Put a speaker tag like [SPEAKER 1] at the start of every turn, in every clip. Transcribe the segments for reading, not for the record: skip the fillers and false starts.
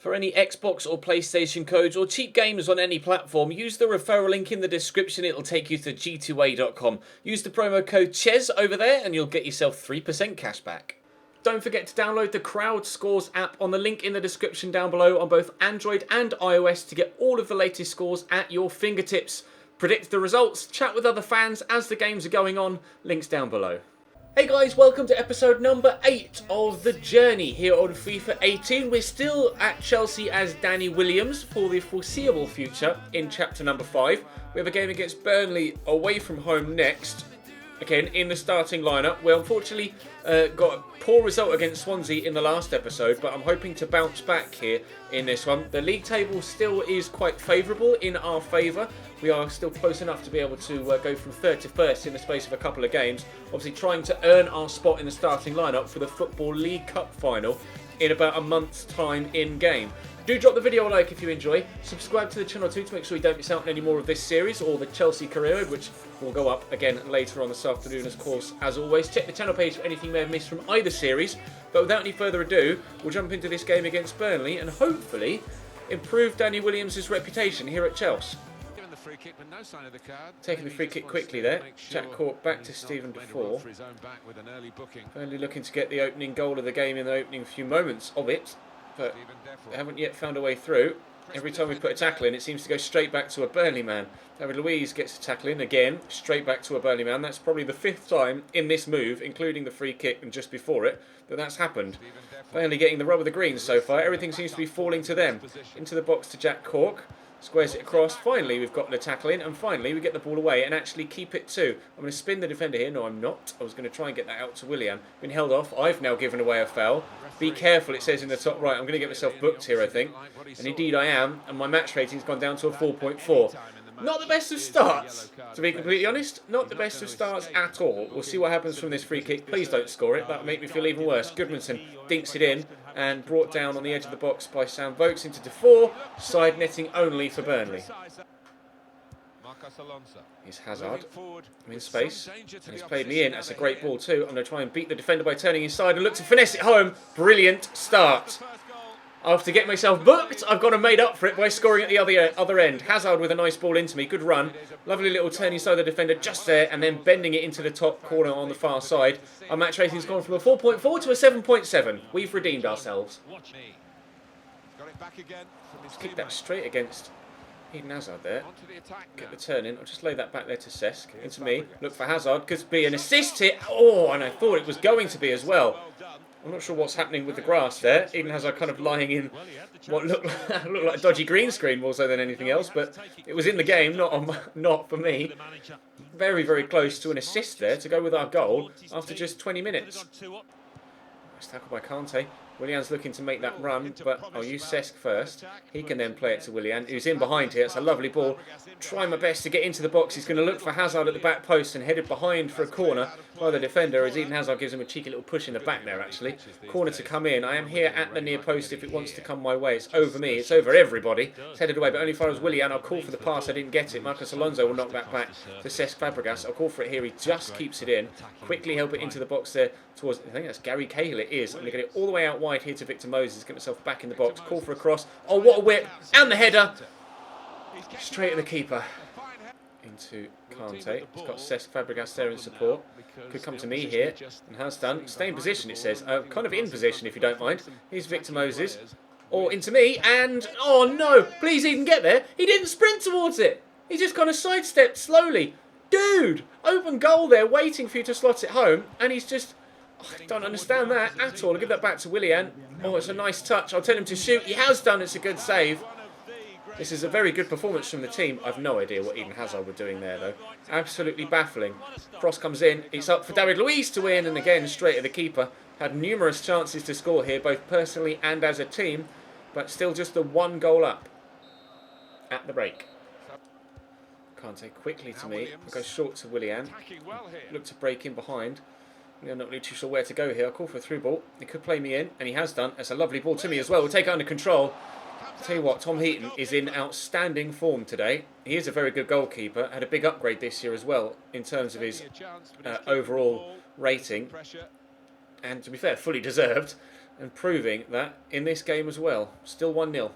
[SPEAKER 1] For any Xbox or PlayStation codes or cheap games on any platform, use the referral link in the description. It'll take you to g2a.com. Use the promo code CHES over there and you'll get yourself 3% cash back. Don't forget to download the Crowd Scores app on the link in the description down below on both Android and iOS to get all of the latest scores at your fingertips. Predict the results, chat with other fans as the games are going on, links down below. Hey guys, welcome to episode number 8 of The Journey here on FIFA 18. We're still at Chelsea as Danny Williams for the foreseeable future in chapter number 5. We have a game against Burnley away from home next. Again, in the starting lineup. We unfortunately got a poor result against Swansea in the last episode, but I'm hoping to bounce back here in this one. The league table still is quite favourable in our favour. We are still close enough to be able to go from third to first in the space of a couple of games. Obviously trying to earn our spot in the starting lineup for the Football League Cup final in about a month's time in game. Do drop the video a like if you enjoy. Subscribe to the channel too to make sure you don't miss out on any more of this series or the Chelsea career mode, which will go up again later on this afternoon, of course, as always. Check the channel page for anything you may have missed from either series. But without any further ado, we'll jump into this game against Burnley and hopefully improve Danny Williams' reputation here at Chelsea. Taking the free kick quickly there. Jack Cork back to Stephen Defoe. Burnley looking to get the opening goal of the game in the opening few moments of it, but they haven't yet found a way through. Every time we put a tackle in, it seems to go straight back to a Burnley man. David Luiz gets a tackle in again, straight back to a Burnley man. That's probably the 5th time in this move, including the free kick and just before it, that that's happened. Burnley getting the rub of the greens so far. Everything seems to be falling to them. Into the box to Jack Cork. Squares it across. Finally, we've got the tackle in, and finally we get the ball away and actually keep it too. I'm going to spin the defender here. No, I'm not. I was going to try and get that out to Willian. Been held off. I've now given away a foul. Be careful, it says in the top right. I'm going to get myself booked here, I think. And indeed I am, and my match rating's gone down to a 4.4. Not the best of starts, to be completely honest. Not the best of starts at all. We'll see what happens from this free kick. Please don't score it. That would make me feel even worse. Goodmanson dinks it in and brought down on the edge of the box by Sam Vokes into Defoe. Side netting only for Burnley. Here's Hazard. I'm in space. And he's played me in. That's a great ball too. I'm going to try and beat the defender by turning inside and look to finesse it home. Brilliant start. After getting myself booked, I've got to made up for it by scoring at the other end. Hazard with a nice ball into me. Good run. Lovely little turn inside the defender just there and then bending it into the top corner on the far side. Our match rating's gone from a 4.4 to a 7.7. We've redeemed ourselves. Just kick that straight against Eden Hazard there. Get the turn in. I'll just lay that back there to Cesc. Into me. Look for Hazard. Could be an assist hit. Oh, and I thought it was going to be as well. I'm not sure what's happening with the grass there. Eden Hazard kind of lying in what looked like a dodgy green screen more so than anything else, but it was in the game, not for me. Very, very close to an assist there to go with our goal after just 20 minutes. Nice tackle by Kante. Willian's looking to make that run, but I'll use Cesc first. He can then play it to Willian, who's in behind here. It's a lovely ball. Try my best to get into the box. He's going to look for Hazard at the back post and headed behind for a corner by the defender as Eden Hazard gives him a cheeky little push in the back there, actually. Corner to come in. I am here at the near post if it wants to come my way. It's over me. It's over everybody. It's headed away, but only as far as Willian. I'll call for the pass. I didn't get it. Marcos Alonso will knock that back to Cesc Fabregas. I'll call for it here. He just keeps it in. Quickly help it into the box there towards, I think that's Gary Cahill it is. I'm going to get it all the way out wide here to Victor Moses. Get myself back in the box. Call for a cross. Oh, what a whip. And the header. Straight at the keeper. Into Kante. He's got Cesc Fabregas there in support. Could come to me here. And has done. Stay in position, it says. Kind of in position, if you don't mind. Here's Victor Moses. Or into me. And, oh no. Please Eden, get there. He didn't sprint towards it. He just kind of sidestepped slowly. Dude. Open goal there, waiting for you to slot it home. And he's just... I don't understand that at all. I'll give that back to Willian. Oh, it's a nice touch. I'll tell him to shoot. He has done. It's a good save. This is a very good performance from the team. I've no idea what Eden Hazard were doing there, though. Absolutely baffling. Cross comes in. It's up for David Luiz to win. And again, straight at the keeper. Had numerous chances to score here, both personally and as a team. But still just the 1 goal up at the break. Kante quickly to me. I'll go short to Willian. Look to break in behind. I'm not really too sure where to go here. I'll call for a through ball. He could play me in, and he has done. That's a lovely ball to me as well. We'll take it under control. I'll tell you what, Tom Heaton is in outstanding form today. He is a very good goalkeeper. Had a big upgrade this year as well in terms of his overall rating. And to be fair, fully deserved. and proving that in this game as well. Still 1-0.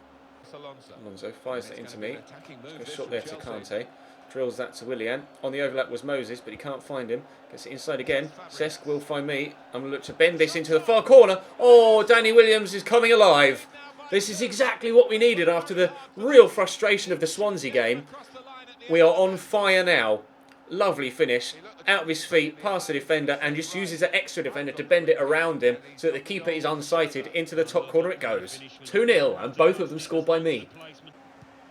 [SPEAKER 1] Alonso fires that into me. Just a shot there to Kante. Drills that to Willian. On the overlap was Moses, but he can't find him. Gets it inside again. Cesc will find me. I'm going to look to bend this into the far corner. Oh, Danny Williams is coming alive. This is exactly what we needed after the real frustration of the Swansea game. We are on fire now. Lovely finish. Out of his feet, past the defender, and just uses an extra defender to bend it around him so that the keeper is unsighted. Into the top corner it goes. 2-0, and both of them scored by me.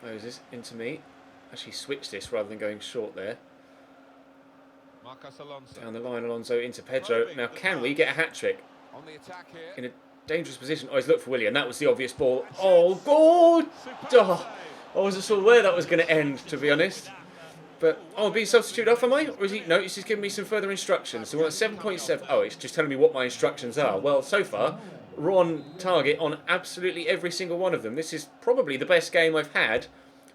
[SPEAKER 1] Moses into me. Actually switched this rather than going short there. Down the line, Alonso into Pedro. Now, can we get a hat-trick? In a dangerous position. Oh, he's looked for Willian. That was the obvious ball. Oh, God! Oh, I wasn't sure where that was going to end, to be honest. But, oh, being substituted off, am I? Or is he? No, he's just giving me some further instructions. So we're at 7.7. Oh, it's just telling me what my instructions are. Well, so far, we're on target on absolutely every single one of them. This is probably the best game I've had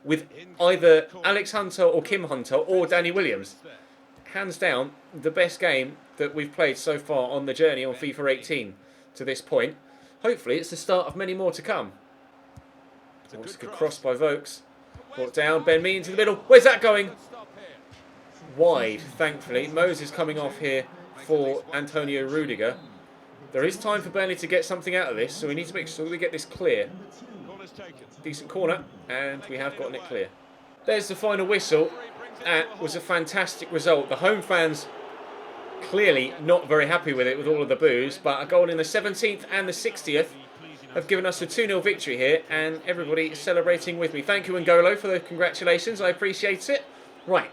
[SPEAKER 1] with either Alex Hunter or Kim Hunter or Danny Williams. Hands down, the best game that we've played so far on the journey on FIFA 18 to this point. Hopefully, it's the start of many more to come. Oh, it's a good cross by Vokes. Brought down, Ben Mee into the middle. Where's that going? Wide, thankfully. Moses coming off here for Antonio Rudiger. There is time for Burnley to get something out of this, so we need to make sure we get this clear. Decent corner, and we have gotten it clear. There's the final whistle. That was a fantastic result. The home fans clearly not very happy with it, with all of the boos, but a goal in the 17th and the 60th have given us a 2-0 victory here, and everybody celebrating with me. Thank you, N'Golo, for the congratulations. I appreciate it. Right,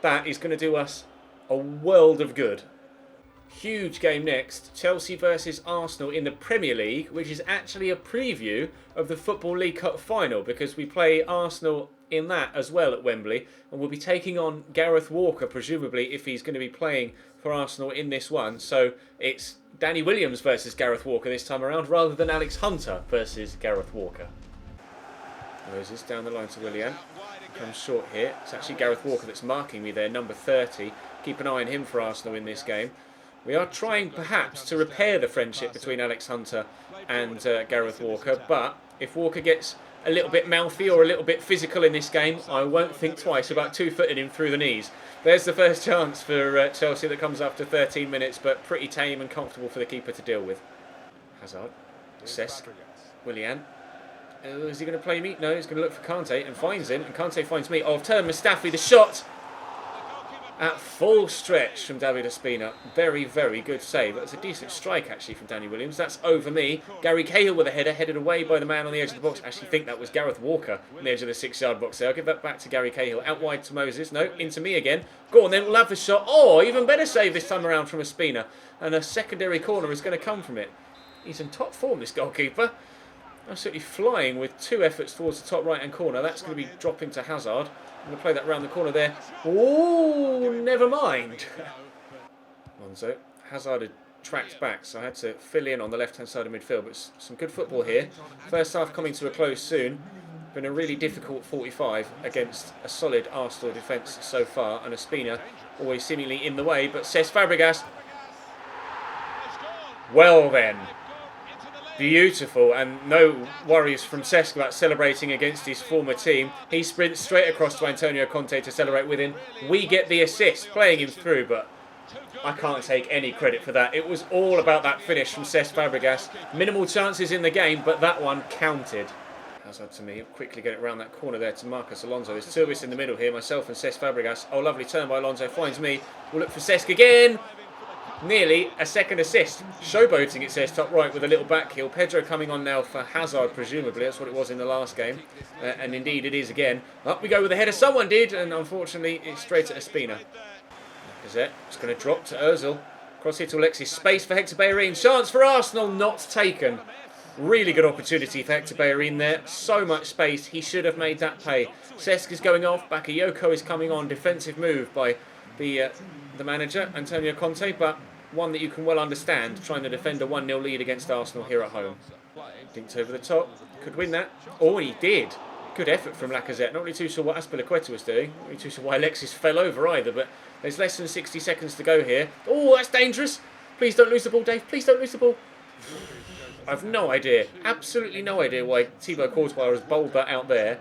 [SPEAKER 1] that is going to do us a world of good. Huge game next. Chelsea versus Arsenal in the Premier League, which is actually a preview of the Football League Cup final, because we play Arsenal in that as well at Wembley, and we'll be taking on Gareth Walker, presumably, if he's going to be playing for Arsenal in this one. So it's Danny Williams versus Gareth Walker this time around, rather than Alex Hunter versus Gareth Walker. Moses down the line to Willian. Comes short here. It's actually Gareth Walker that's marking me there, number 30. Keep an eye on him for Arsenal in this game. We are trying perhaps to repair the friendship between Alex Hunter and Gareth Walker, but if Walker gets a little bit mouthy or a little bit physical in this game, I won't think twice about two-footing him through the knees. There's the first chance for Chelsea that comes after 13 minutes, but pretty tame and comfortable for the keeper to deal with. Hazard, Cesc, Willian. Is he going to play me? No, he's going to look for Kante and finds him, and Kante finds me. Oh, I've turned Mustafi, the shot! At full stretch from David Ospina. Very, very good save. That's a decent strike, actually, from Danny Williams. That's over me. Gary Cahill with a header, headed away by the man on the edge of the box. I actually think that was Gareth Walker on the edge of the 6-yard box there. I'll give that back to Gary Cahill. Out wide to Moses. No, into me again. Go on then, we'll have the shot. Oh, even better save this time around from Ospina. And a secondary corner is going to come from it. He's in top form, this goalkeeper. Absolutely flying with 2 efforts towards the top right-hand corner. That's going to be dropping to Hazard. I'm going to play that round the corner there. Oh, never mind. Alonso. Hazard had tracked back, so I had to fill in on the left-hand side of midfield. But some good football here. First half coming to a close soon. Been a really difficult 45 against a solid Arsenal defence so far. And Ospina always seemingly in the way. But Cesc Fabregas. Well then. Beautiful, and no worries from Cesc about celebrating against his former team. He sprints straight across to Antonio Conte to celebrate with him. We get the assist, playing him through, but I can't take any credit for that. It was all about that finish from Cesc Fabregas. Minimal chances in the game, but that one counted. Hazard to me, quickly get it around that corner there to Marcos Alonso. There's 2 of us in the middle here, myself and Cesc Fabregas. Oh, lovely turn by Alonso, finds me. We'll look for Cesc again. Nearly a second assist. Showboating, it says, top right with a little back heel. Pedro coming on now for Hazard, presumably. That's what it was in the last game. And indeed it is again. Up we go with the header. Someone did, and unfortunately it's straight at Ospina. Lacazette. It's going to drop to Ozil. Cross here to Alexis. Space for Hector Bellerin. Chance for Arsenal. Not taken. Really good opportunity for Hector Bellerin there. So much space. He should have made that pay. Cesc is going off. Bakayoko is coming on. Defensive move by the manager, Antonio Conte, but one that you can well understand, trying to defend a 1-0 lead against Arsenal here at home. Dinked over the top, could win that. Oh, he did. Good effort from Lacazette. Not really too sure what Azpilicueta was doing. Not really too sure why Alexis fell over either, but there's less than 60 seconds to go here. Oh, that's dangerous. Please don't lose the ball, Dave. Please don't lose the ball. I've no idea, absolutely no idea why Thibaut Courtois has bowled that out there.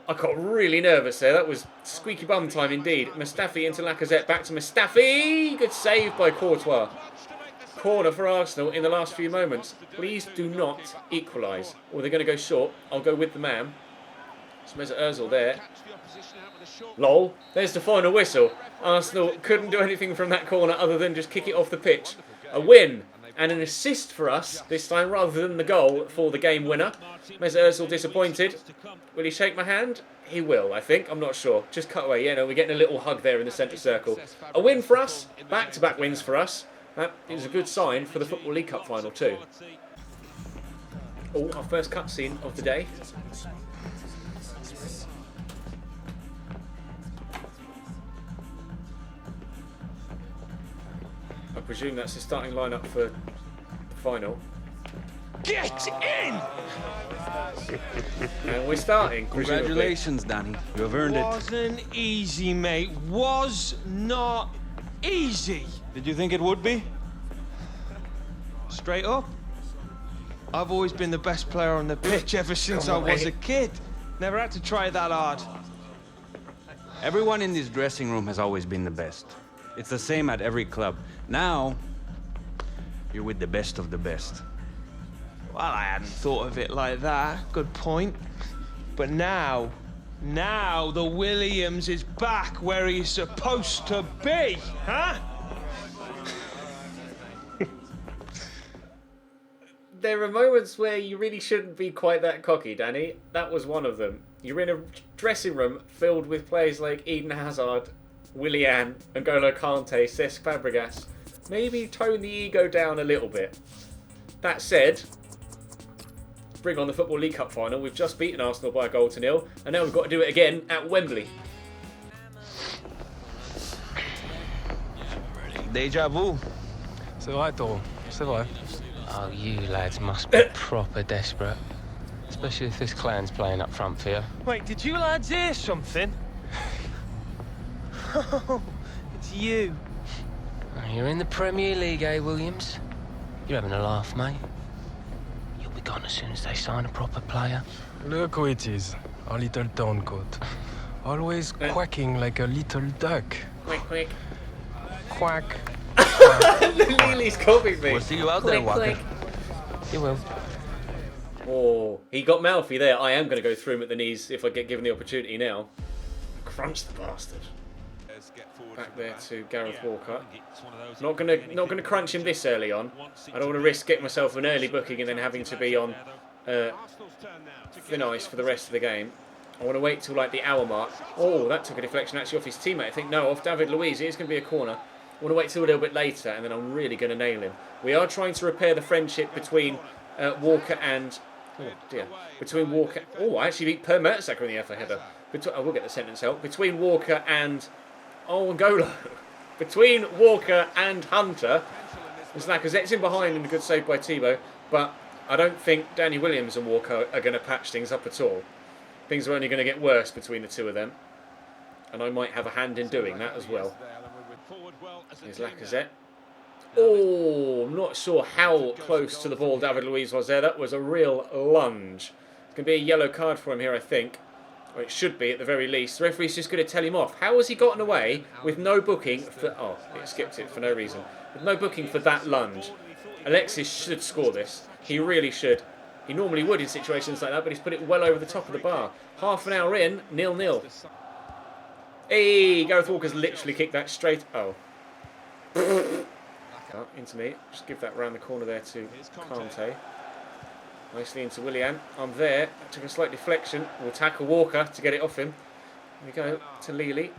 [SPEAKER 1] I got really nervous there. That was squeaky bum time indeed. Mustafi into Lacazette. Back to Mustafi. Good save by Courtois. Corner for Arsenal in the last few moments. Please do not equalise. Or they're going to go short. I'll go with the man. It's Mesut Ozil there. Lol. There's the final whistle. Arsenal couldn't do anything from that corner other than just kick it off the pitch. A win. And an assist for us this time rather than the goal for the game winner. Mesut Ozil disappointed. Will he shake my hand? He will, I think. I'm not sure. Just cut away. Yeah, no, we're getting a little hug there in the centre circle. A win for us. Back-to-back wins for us. That is a good sign for the Football League Cup final too. Oh, our first cutscene of the day. I presume that's the starting lineup for the final.
[SPEAKER 2] Get in!
[SPEAKER 1] And we're starting.
[SPEAKER 3] Congratulations, Danny. You have earned it.
[SPEAKER 2] Wasn't easy, mate. Was not easy.
[SPEAKER 3] Did you think it would be?
[SPEAKER 2] Straight up. I've always been the best player on the pitch ever since I was a kid. Never had to try that hard.
[SPEAKER 3] Everyone in this dressing room has always been the best. It's the same at every club. Now, you're with the best of the best.
[SPEAKER 2] Well, I hadn't thought of it like that. Good point. But now the Williams is back where he's supposed to be, huh?
[SPEAKER 1] There are moments where you really shouldn't be quite that cocky, Danny. That was one of them. You're in a dressing room filled with players like Eden Hazard, Willian, N'Golo Kante, Cesc Fabregas. Maybe tone the ego down a little bit. That said, bring on the Football League Cup final. We've just beaten Arsenal by a 0-0, and now we've got to do it again at Wembley.
[SPEAKER 2] Deja vu.
[SPEAKER 4] C'est vrai, Toro. C'est vrai.
[SPEAKER 5] Oh, you lads must be proper desperate. Especially if this clan's playing up front for you.
[SPEAKER 2] Wait, did you lads hear something? Oh, it's you.
[SPEAKER 5] You're in the Premier League, eh, Williams? You're having a laugh, mate. You'll be gone as soon as they sign a proper player.
[SPEAKER 4] Look who it is, our little turncoat. Always quacking like a little duck.
[SPEAKER 1] Quick, quick.
[SPEAKER 4] Quack.
[SPEAKER 1] Lily's copying me.
[SPEAKER 3] We'll see you out there, Walker.
[SPEAKER 5] You will.
[SPEAKER 1] Oh, he got mouthy there. I am going to go through him at the knees if I get given the opportunity now. Crunch the bastard. Back there to Gareth Walker. Not gonna crunch him this early on. I don't want to risk getting myself an early booking and then having to be on thin ice for the rest of the game. I want to wait till like the hour mark. Oh, that took a deflection actually off his teammate. I think no, off David Luiz. It is going to be a corner. I want to wait till a little bit later and then I'm really going to nail him. We are trying to repair the friendship between Walker and... Oh dear. Between Walker... Oh, I actually beat Per Mertesacker in the FA header. I will get the sentence out. Between Walker and... Oh, N'Golo. Between Walker and Hunter. It's Lacazette's in behind and a good save by Thibaut. But I don't think Danny Williams and Walker are going to patch things up at all. Things are only going to get worse between the two of them. And I might have a hand in doing that as well. Here's Lacazette. Oh, I'm not sure how close to the ball David Luiz was there. That was a real lunge. It's going to be a yellow card for him here, I think. Or it should be at the very least. The referee's just going to tell him off. How has he gotten away with no booking for... Oh, it skipped it for no reason. With no booking for that lunge. Alexis should score this. He really should. He normally would in situations like that, but he's put it well over the top of the bar. Half an hour in, 0-0. Hey, Gareth Walker's literally kicked that straight... Oh. Into me. Just give that round the corner there to Kante. Nicely into Willian. I'm there. Took a slight deflection. We'll tackle Walker to get it off him. Here we go to Lely.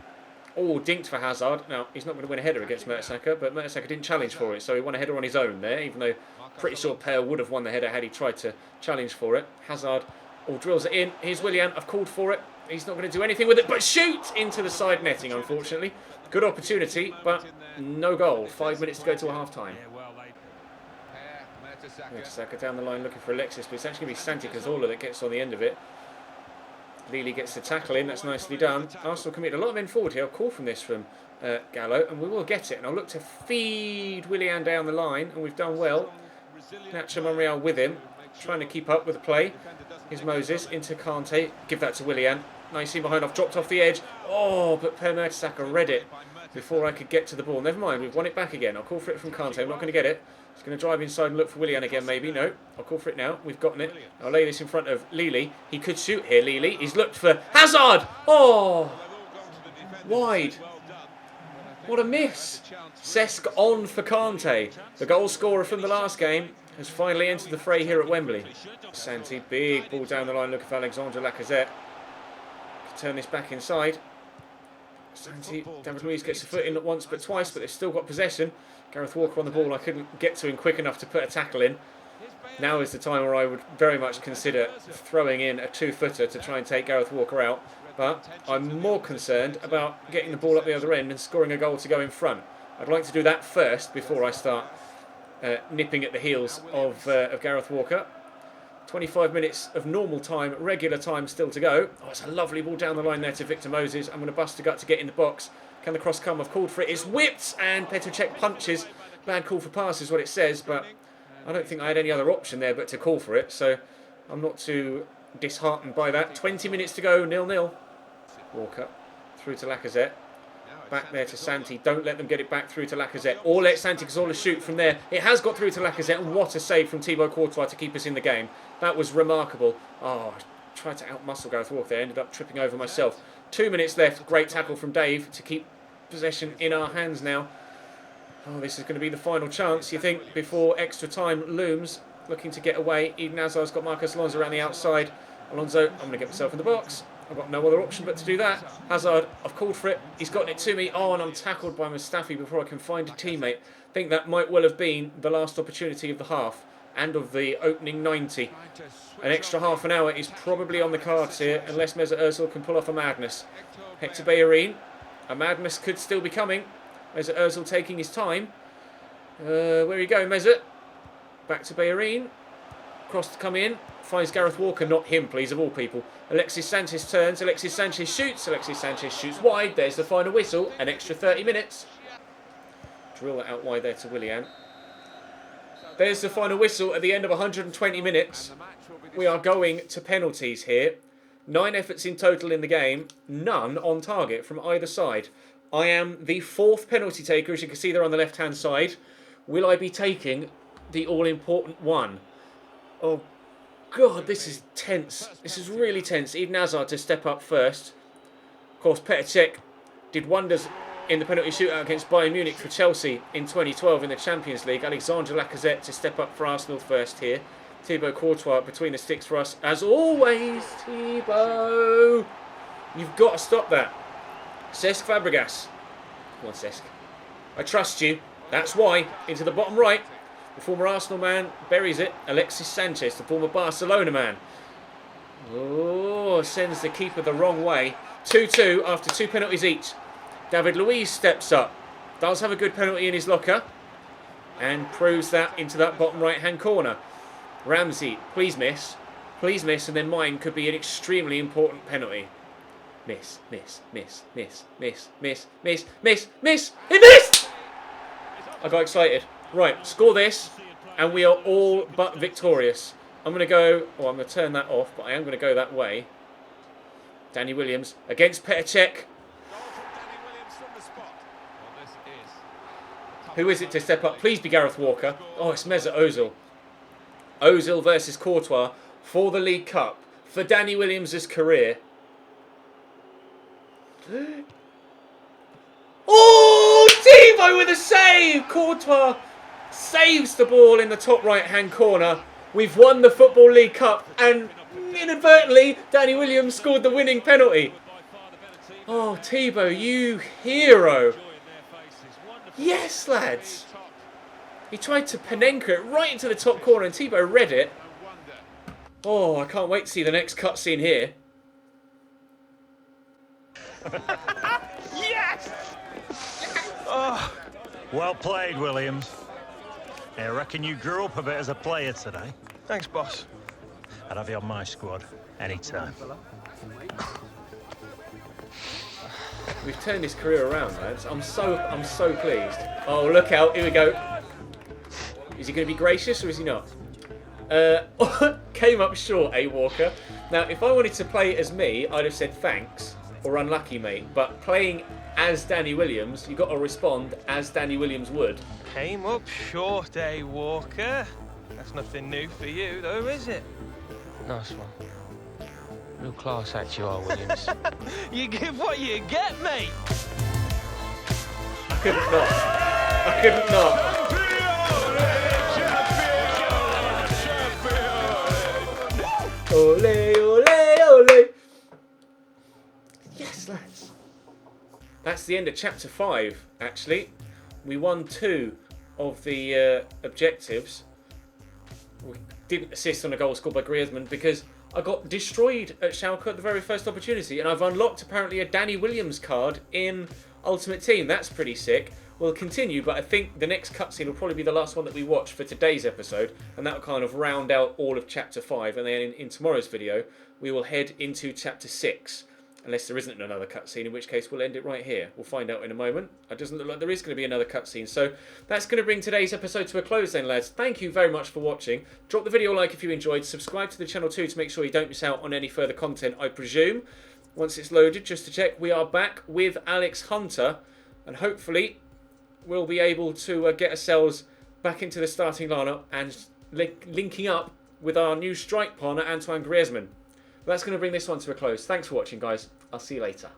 [SPEAKER 1] Oh, dinked for Hazard. Now, he's not going to win a header against Mertesacker, but Mertesacker didn't challenge for it, so he won a header on his own there, even though pretty sure Per would have won the header had he tried to challenge for it. Hazard drills it in. Here's Willian. I've called for it. He's not going to do anything with it, but shoot into the side netting, unfortunately. Good opportunity, but no goal. 5 minutes to go to a half-time. Mertesacker down the line looking for Alexis, but it's actually going to be Santi Cazorla that gets on the end of it. Lely gets the tackle in, that's nicely done. Arsenal committed a lot of men forward here. I'll call from this from Gallo, and we will get it. And I'll look to feed Willian down the line, and we've done well. Nacho Monreal with him, trying to keep up with the play. Here's Moses into Kante. Give that to Willian. Nice in behind off, dropped off the edge. Oh, but Per Mertesacker read it before I could get to the ball. Never mind, we've won it back again. I'll call for it from Kante. I'm not going to get it. He's going to drive inside and look for Willian again, maybe. No, I'll call for it now. We've gotten it. I'll lay this in front of Lili. He could shoot here, Lili. He's looked for Hazard. Oh, wide. What a miss. Cesc on for Kante. The goal scorer from the last game has finally entered the fray here at Wembley. Santi, big ball down the line, looking for Alexandre Lacazette. Turn this back inside. Santi, David Luiz gets a foot in not once but twice, but they've still got possession. Gareth Walker on the ball. I couldn't get to him quick enough to put a tackle in. Now is the time where I would very much consider throwing in a two-footer to try and take Gareth Walker out. But I'm more concerned about getting the ball up the other end and scoring a goal to go in front. I'd like to do that first before I start nipping at the heels of Gareth Walker. 25 minutes of normal time, regular time still to go. Oh, it's a lovely ball down the line there to Victor Moses. I'm going to bust a gut to get in the box. Can the cross come? I've called for it. It's whipped and Petr Cech punches. Bad call for pass is what it says, but I don't think I had any other option there but to call for it. So I'm not too disheartened by that. 20 minutes to go, 0-0. Walker through to Lacazette. Back there to Santi. Don't let them get it back through to Lacazette. Or let Santi Cazorla shoot from there. It has got through to Lacazette. And what a save from Thibaut Courtois to keep us in the game. That was remarkable. Oh, I tried to outmuscle Gareth Walker there. Ended up tripping over myself. 2 minutes left. Great tackle from Dave to keep possession in our hands now. Oh, this is going to be the final chance, you think, before extra time looms. Looking to get away. Eden Hazard's got Marcos Alonso around the outside. Alonso, I'm going to get myself in the box. I've got no other option but to do that. Hazard, I've called for it. He's gotten it to me. Oh, and I'm tackled by Mustafi before I can find a teammate. I think that might well have been the last opportunity of the half and of the opening 90. An extra half an hour is probably on the cards here, unless Mesut Ozil can pull off a madness. Hector Bellerin, a madness could still be coming. Mesut Ozil taking his time. Where are you going, Mesut? Back to Bellerin. Cross to come in. Finds Gareth Walker, not him, please, of all people. Alexis Sanchez turns. Alexis Sanchez shoots. Alexis Sanchez shoots wide. There's the final whistle. An extra 30 minutes. Drill that out wide there to Willian. There's the final whistle at the end of 120 minutes. We are going to penalties here. 9 efforts in total in the game. None on target from either side. I am the 4th penalty taker, as you can see there on the left-hand side. Will I be taking the all-important one? Oh, God, this is tense. This is really tense. Eden Hazard to step up first. Of course, Petr Cech did wonders in the penalty shootout against Bayern Munich for Chelsea in 2012 in the Champions League. Alexandre Lacazette to step up for Arsenal first here. Thibaut Courtois between the sticks for us. As always, Thibaut. You've got to stop that. Cesc Fabregas. Come on, Cesc. I trust you. That's why. Into the bottom right. The former Arsenal man buries it. Alexis Sanchez, the former Barcelona man. Oh, sends the keeper the wrong way. 2-2 after 2 penalties each. David Luiz steps up. Does have a good penalty in his locker. And proves that into that bottom right-hand corner. Ramsey, please miss. Please miss, and then mine could be an extremely important penalty. Miss, miss, miss, miss, miss, miss, miss, miss, miss. He missed! I got excited. Right, score this, and we are all but victorious. I'm going to go... Oh, I'm going to turn that off, but I am going to go that way. Danny Williams against Petr Cech. Who is it to step up? Please be Gareth Walker. Oh, it's Mesut Ozil. Ozil versus Courtois for the League Cup. For Danny Williams' career. Oh, Thibaut with a save! Courtois saves the ball in the top right-hand corner. We've won the Football League Cup, and inadvertently, Danny Williams scored the winning penalty. Oh, Thibaut, you hero. Yes, lads. He tried to Panenka it right into the top corner, and Thibaut read it. Oh, I can't wait to see the next cutscene here.
[SPEAKER 6] Yes! Oh, well played, Williams. I reckon you grew up a bit as a player today.
[SPEAKER 2] Thanks, boss.
[SPEAKER 6] I'd have you on my squad anytime.
[SPEAKER 1] We've turned his career around, lads. I'm so pleased. Oh, look out! Here we go. Is he going to be gracious or is he not? Came up short, Walker. Now, if I wanted to play as me, I'd have said thanks or unlucky, mate. But playing as Danny Williams, you got to respond as Danny Williams would.
[SPEAKER 2] Came up short, Walker. That's nothing new for you, though, is it?
[SPEAKER 5] Nice one. Real class act you are, Williams.
[SPEAKER 2] You give what you get, mate.
[SPEAKER 1] I couldn't not. I couldn't not. Ole, ole, ole. Yes, lads. That's the end of chapter 5, actually. We won 2 of the objectives. We didn't assist on a goal scored by Griezmann because I got destroyed at Schalke at the very first opportunity, and I've unlocked apparently a Danny Williams card in Ultimate Team. That's pretty sick. We'll continue, but I think the next cutscene will probably be the last one that we watch for today's episode, and that will kind of round out all of chapter 5. And then in tomorrow's video, we will head into chapter 6, unless there isn't another cutscene, in which case we'll end it right here. We'll find out in a moment. It doesn't look like there is going to be another cutscene. So that's going to bring today's episode to a close then, lads. Thank you very much for watching. Drop the video a like if you enjoyed. Subscribe to the channel too to make sure you don't miss out on any further content, I presume. Once it's loaded, just to check, we are back with Alex Hunter, and hopefully we'll be able to get ourselves back into the starting lineup and linking up with our new strike partner, Antoine Griezmann. That's going to bring this one to a close. Thanks for watching, guys. I'll see you later.